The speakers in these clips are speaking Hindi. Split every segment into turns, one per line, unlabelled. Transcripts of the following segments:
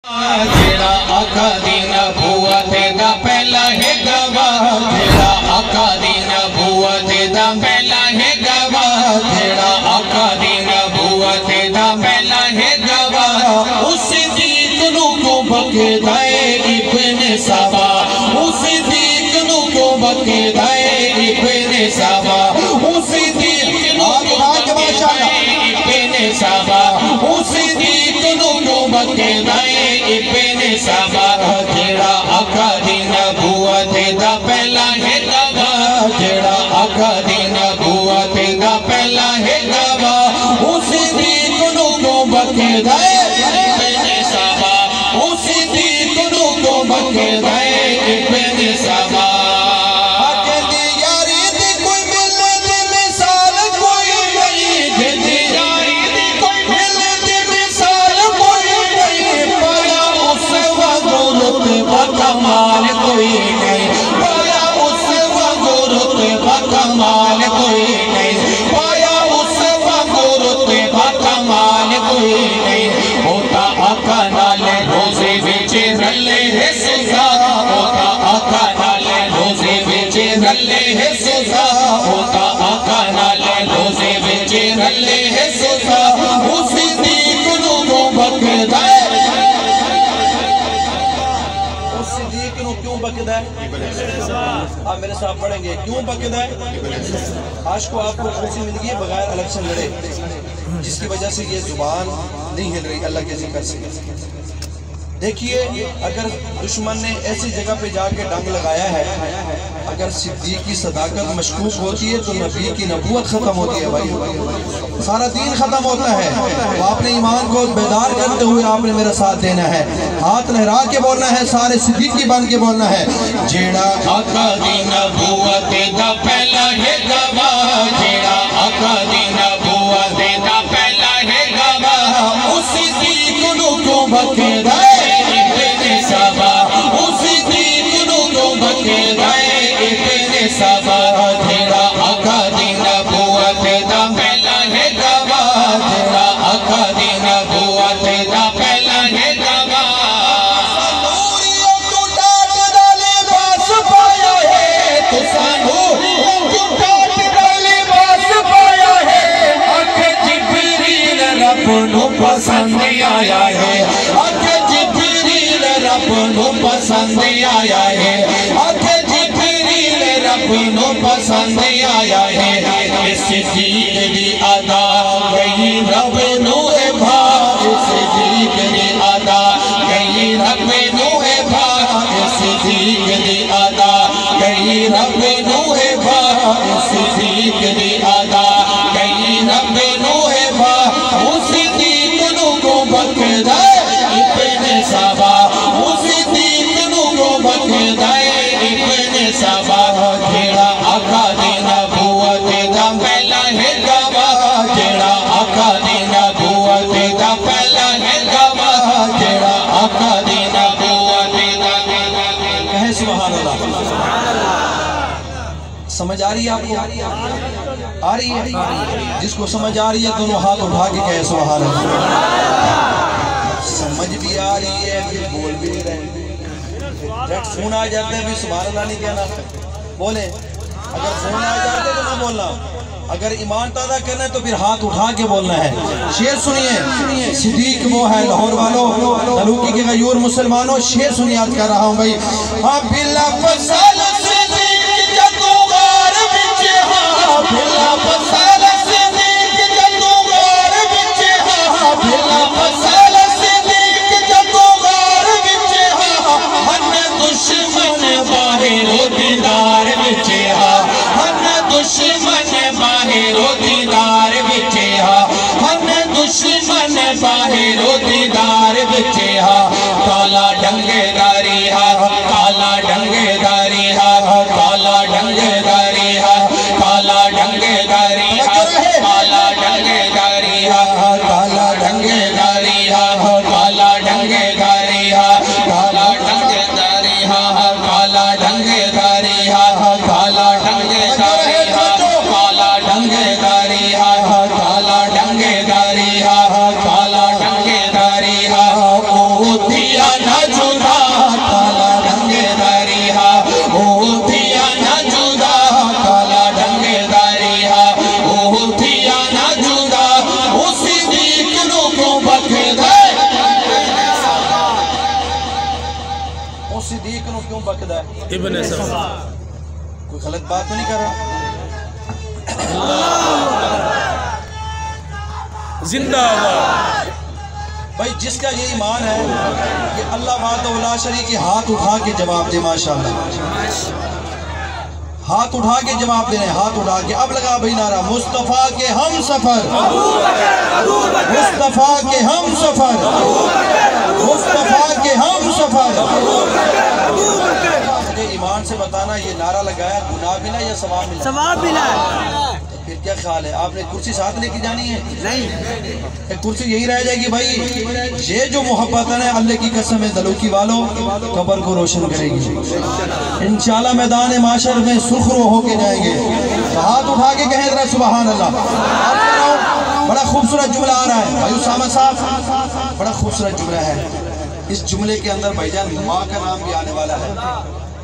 तेरा आका दी नबूवत दा पहला है गवाह, तेरा आका दी नबूवत दा पहला है गवाह, तेरा आका दी नबूवत दा पहला है गवाह। उस दीक नू को बकदा है इब्ने सबा, उस दीक नू को बकदा है इब्ने सबा, उस दीक नू को बकदा है इब्ने सबा, उस दीक नू को बकदा है इब्ने सबा। तेरा आका दी नबूवत दा पहला है गवाह, तेरा आका दी नबूवत दा पहला है गवाह। उस दीक नू को बकदा है इब्ने सबा, उस दीक नू को बकदा है इब्ने सबा। कमाल कोई नहीं पाया उस वगुरुत कमाल कोई नहीं पाया उस वगुरुत कमाल कोई नहीं। होता आका नाले रोजे विच रले है सुजा, होता आका नाले रोजे विच रले है सुजा, होता आका नाले रोजे विच रले है सुजा। उस दीक नू को बकदा है, क्यों बकदा है? आप मेरे साथ पढ़ेंगे क्यों बकदा है। आज को आपको खुशी मिल गई बगैर इलेक्शन लड़े, जिसकी वजह से ये जुबान नहीं हिल रही अल्लाह के जिक्र से। देखिए अगर दुश्मन ने ऐसी जगह पे जाके डंग लगाया है, अगर सिद्दीक की सदाकत मशकूक होती है तो नबी की नबूवत खत्म होती है भाई, सारा दीन खत्म होता है। तो आपने ईमान को बेदार करते हुए आपने मेरा साथ देना है, हाथ लहरा के बोलना है, सारे सिद्दीकी बन के बोलना है। जेड़ा आका दी नबूवत दा पहला है गवाह, जेड़ा आका दी नबूवत दा पहला है गवाह। उस दीक नू को बकदा है इब्ने सबा, उस दीक नू को बकदा है इब्ने सबा। तेरा आका दी नबूवत दा पहला है गवाह, तेरा आका दी नबूवत दा पहला है गवाह। पसंद आया है आके जिब्रील रब नू पसंद आया है, आके जिब्रील रब नू पसंद आया है। इस दीक दी अदा गई रब नू है भा, इस दीक दी अदा गई रब नू है भा, इस दीक दी अदा गई रब नू है भा, इस दीक दी अदा गई रब नू है भा। उस बकदा इब्ने सबा, उस दीक नू को बकदा इब्ने सबा। जेड़ा आका दी नबूवत दा पहला है गवाह, जेड़ा आका दी नबूवत दा पहला है गवाह, जेड़ा आका दी नबूवत दा। कहे सुभान अल्लाह। समझ आ रही है आपको? आ रही है? जिसको समझ आ रही है दोनों हाथ उठा के कहे सुभान अल्लाह। समझ भी आ रही है फिर बोल भी नहीं रहे, फोन आ जाते हैं भी सुभान अल्लाह नहीं कहना बोले, अगर फोन आ जाते तो ना बोलना, अगर ईमान ताज़ा करना है तो फिर हाथ उठा के बोलना है। शेर सुनिए, सिद्दीक वो है लाहौर वालों, तलूकी के गयूर मुसलमानों, शेर सुनिए याद कर रहा हूँ भाई। हाँ बिला फसल सिद्दीक जदूगार विच, हाँ बिला फसल सिद्दीक जदूगार विच, हाँ बिला फसल दुश्मन बाहरो दीदार विच, हन दुश्मन बाहरो दीदार विच, हन दुश्मन बाहरो दीदार विच। काला डंगेदारी काला डंगेदारी काला डंगेदारी काला डंगेदारी
सिद्दीक को क्यों बकदा है?
इब्न सबा
कोई गलत बात तो नहीं कर रहा?
जिंदाबाद।
भाई जिसका ये ईमान है कि अल्लाह वहदहू ला शरीक के, हाथ उठा के जवाब दे। माशाअल्लाह, हाथ उठा के जवाब दे रहे हैं, हाथ उठा के। अब लगा भाई नारा, मुस्तफ़ा के हम सफर, मुस्तफ़ा के हम सफर, मुस्तफ़ा के हम सफर। मुझे ईमान से बताना, ये नारा लगाया गुनाह मिला या सवाब मिला?
सवाब मिला।
फिर क्या ख्याल है, आपने कुर्सी साथ लेके जानी है?
नहीं,
कुर्सी यही रह जाएगी भाई। ये जो मोहब्बत है अल्लाह की कसम है, दलूकी वालों कब्र को रोशन करेगी इंशाल्लाह। मैदान माशर में सुखरू होके जाएंगे। तो हाथ उठा के कहें जरा सुभान अल्लाह। बड़ा खूबसूरत जुमला आ रहा है भाई उसामा साहब, बड़ा खूबसूरत जुमला है। इस जुमले के अंदर भाईजान माँ का नाम भी आने वाला है,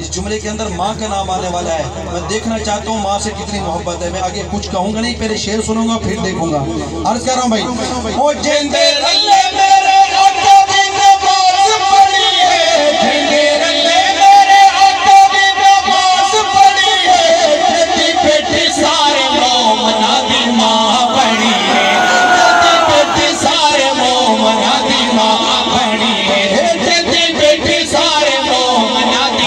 इस जुमले के अंदर माँ का नाम आने वाला है। मैं देखना चाहता हूँ माँ से कितनी मोहब्बत है। मैं आगे कुछ कहूँगा नहीं, पहले शेर सुनूंगा फिर देखूंगा। अर्ज कर रहा हूँ भाई, ओ जिंदे रल्ले मेरे आका दी नमाज़ पढ़ी है, जिंदे रल्ले मेरे आका दी नमाज़ पढ़ी है, जदी बेटी सारे मोमना दी माँ बनी है, जदी बेटी सारे मोमना दी माँ बनी है, जदी बेटी सारे मोमना दी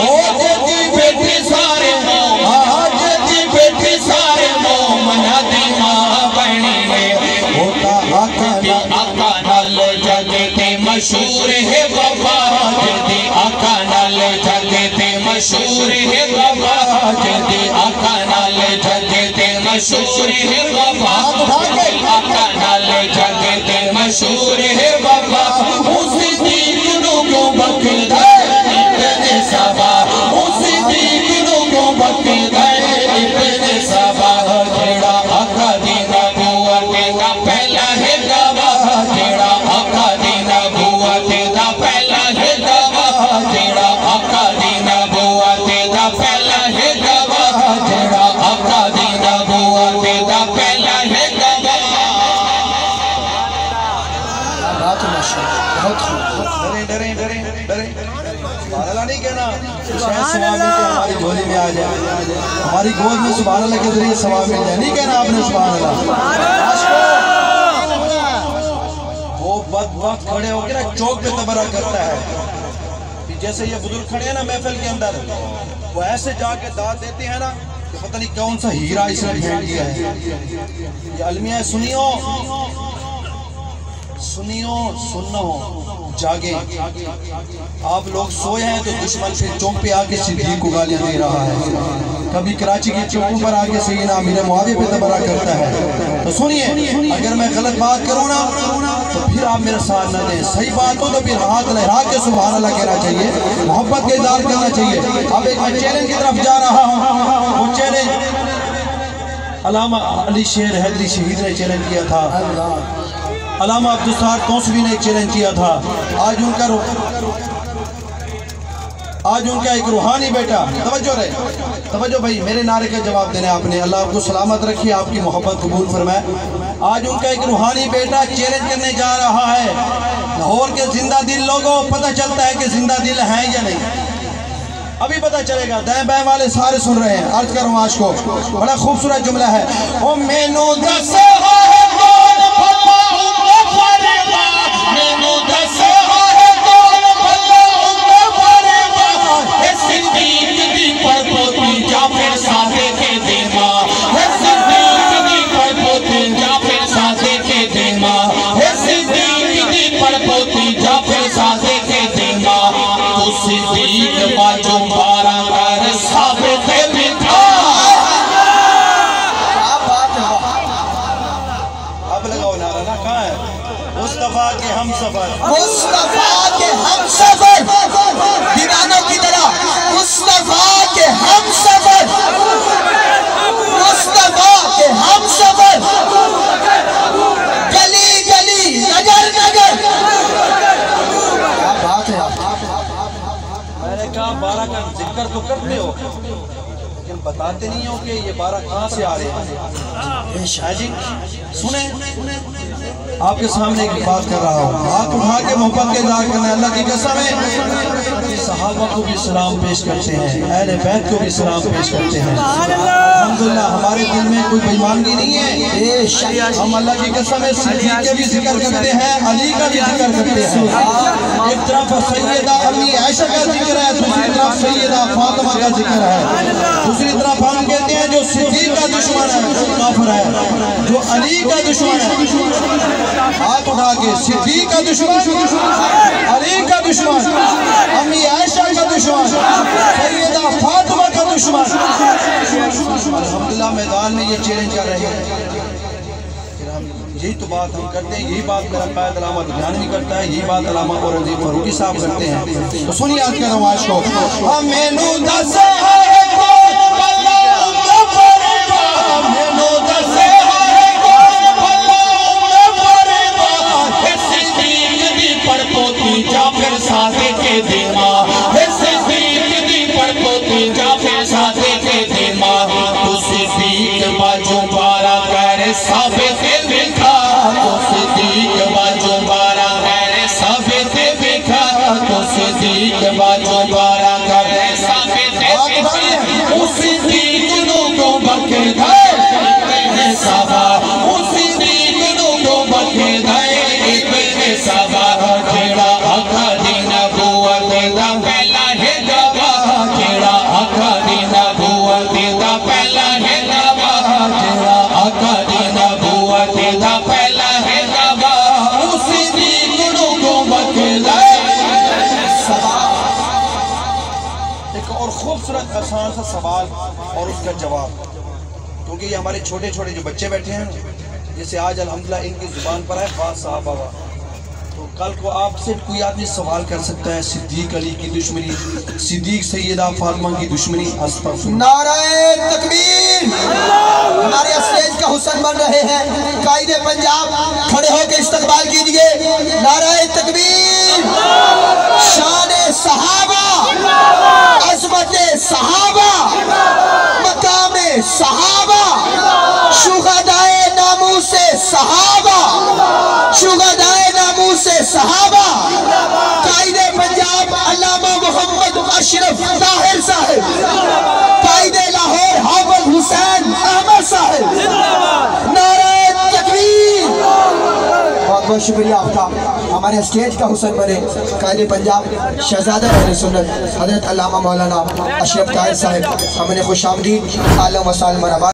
मशहूर है बाबा, जदी आका नाल जगते मशहूर है बाबा, जदी आका नाल जगते मशहूर है बाबा, आका नाल जगते मशहूर है बाबा। उस दीन नु क्यों बकदा इब्ने सबा, उस दीन नु क्यों बकदा इब्ने सबा। जेड़ा आका दी नबूवत दा पहला है गवाह, जेड़ा आका दी नबूवत दा पहला है गवाह, जेड़ा आका दी नबूवत दा पहला है गवाह, जेड़ा आका दी नबूवत दा पहला है गवाह। बात माशाअल्लाह बहुत खूब। डरे डरे डरे डरे सुभान नहीं कहना, शायद हमारी झोली में आ जाए, हमारी गोद में सुभान अल्लाह के जरिए सवाब मिल जाए। नहीं कहना आपने सुभान अल्लाह। वो बदबख्त खड़े होकर ना चौक पे तबरा करता है, जैसे ये बुजुर्ग खड़े हैं ना महफिल के अंदर, वो ऐसे जाके दाद देते हैं ना कि पता नहीं कौन सा हीरा इसने भेंट किया है। ये अलमिया सुनियो सुनियो सुनो जागे। आप लोग सोए हैं तो दुश्मन फिर चौक पे आके सिद्दीक को गालियां दे रहा है, कभी कराची की चौकों पर आके सैयदना अमीर मुआविया पे तबरा करता है। तो सुनिए, अगर मैं गलत बात करूँ ना तो फिर आप मेरा साथ न दें, सही बात हो तो फिर हाथ लहरा के सुभान अल्लाह कहना चाहिए, मोहब्बत का इज़हार करना चाहिए। अब एक मैं चैलेंज की तरफ जा रहा हूँ। वो चैलेंज अल्लामा अली शेर हैदरी शहीद ने चैलेंज किया था, अल्लामा अब्दुल सत्तार तौसवी ने चैलेंज किया था। आज उनका एक रूहानी बेटा, तवज्जो रहे, तवज्जो भाई, मेरे नारे का जवाब देने आपने। अल्लाह आपको सलामत रखिए, आपकी मोहब्बत कबूल फरमाए। आज उनका एक रूहानी बेटा चैलेंज करने जा रहा है। लाहौर के जिंदा दिल लोगों, पता चलता है कि जिंदा दिल हैं या नहीं, अभी पता चलेगा। दाएं बाएं वाले सारे सुन रहे हैं। अर्ज करूँ आज को, बड़ा खूबसूरत जुमला है। ओ मैनू दस मुस्तफा के हम सफर, मुस्तफा के हम सफर, दीवानों की तरह मुस्तफा के हम सफर, मुस्तफा के हम सफर, गली गली नगर नगर। क्या बात है, मैंने कहा 12 का जिक्र तो करते हो लेकिन बताते नहीं हो कि ये 12 कहाँ से आ रहे हैं। जी सुने, आपके सामने एक बात कर रहा हूँ, हाथ उठा के मोहब्बत के इज़हार करना, अल्लाह की कसम है। सहाबा को भी सलाम पेश करते हैं, अहले बैत को भी सलाम पेश करते हैं। अल्हम्दुलिल्लाह हमारे दिल में कोई बेईमानगी नहीं है। हम अल्लाह की कसम है सिद्दीक के भी जिक्र करते हैं, अली का भी जिक्र करते हैं। एक तरफ सैयदा अम्मी आयशा का जिक्र है, दूसरी तरफ सैयदा फातिमा का जिक्र है। दूसरी तरफ हम कहते हैं जो सिद्दीक का दुश्मन है वो काफिर है, जो अली का दुश्मन है हाथ उठा के सिद्दीक का दुश्मन, अली का दुश्मन, अम्मी आयशा का दुश्मन, सैयदा फातिमा का दुश्मन। अल्हम्दुलिल्लाह मैदान में ये चैलेंज कर रहे हैं। यही तो बात हम करते हैं, यही बात मेरा कायद अल्लामा लुधियानवी करता है, यही बात अल्लामा औरंगजेब फारूकी साहब करते हैं। तो सुनिए आज का नवाज को मेनू दस जाफिर साथे के देमा जाफिर साथे के देमा तो सिद्दीक बाजू बारा कर साबित देखा, तो सिद्दीक बाजू बारा कर साबित देखा, तो सिद्दीक बाजू बारा कर साबित देखा। उस सिद्दीक नु को बकदा इब्ने सबा, उस सिद्दीक नु को बकदा इब्ने सबा, जेड़ा आका दी नबूवत दा पहला है गवाह, जेड़ा आका दी नबूवत दा पहला है गवाह, जेड़ा आका दी नबूवत दा पहला है गवाह। उस सिद्दीक नु को बकदा सबा। एक और खूबसूरत आसान सा सवाल और उसका जवाब, क्योंकि ये हमारे छोटे छोटे जो बच्चे बैठे हैं, जैसे आज अल्हम्दुलिल्लाह इनकी जुबान पर है खास साहबा, तो कल को आपसे कोई आदमी सवाल कर सकता है सिद्दीक अली की दुश्मनी, सिद्दीक सैयदा फातिमा की दुश्मनी।
नाराए तकबीर। हमारे स्टेज का हुस्न बन रहे हैं कायदे पंजाब, खड़े होकर इस्तकबाल कीजिए। नाराए तकबीर। शान-ए सहाबा, अज़मत-ए सहाबा, मकाम-ए सहाबा, शुहदाए नामूस-ए सहाबा, शुहदाए नामूस-ए सहाबा, कायदे पंजाब अल्लामा मोहम्मद अशरफ ताहिर साहब, कायदे लाहौर हाफिज हुसैन अहमद साहब। नारे तकबीर। बहुत बहुत शुक्रिया आपका। हमारे स्टेज का हुस्न बने कायदे पंजाब शहजादा अहले सुन्नत हजरत अल्लामा मौलाना अशरफ ताहिर साहब, हमने खुशामदीद आलम वसाल मरहबा।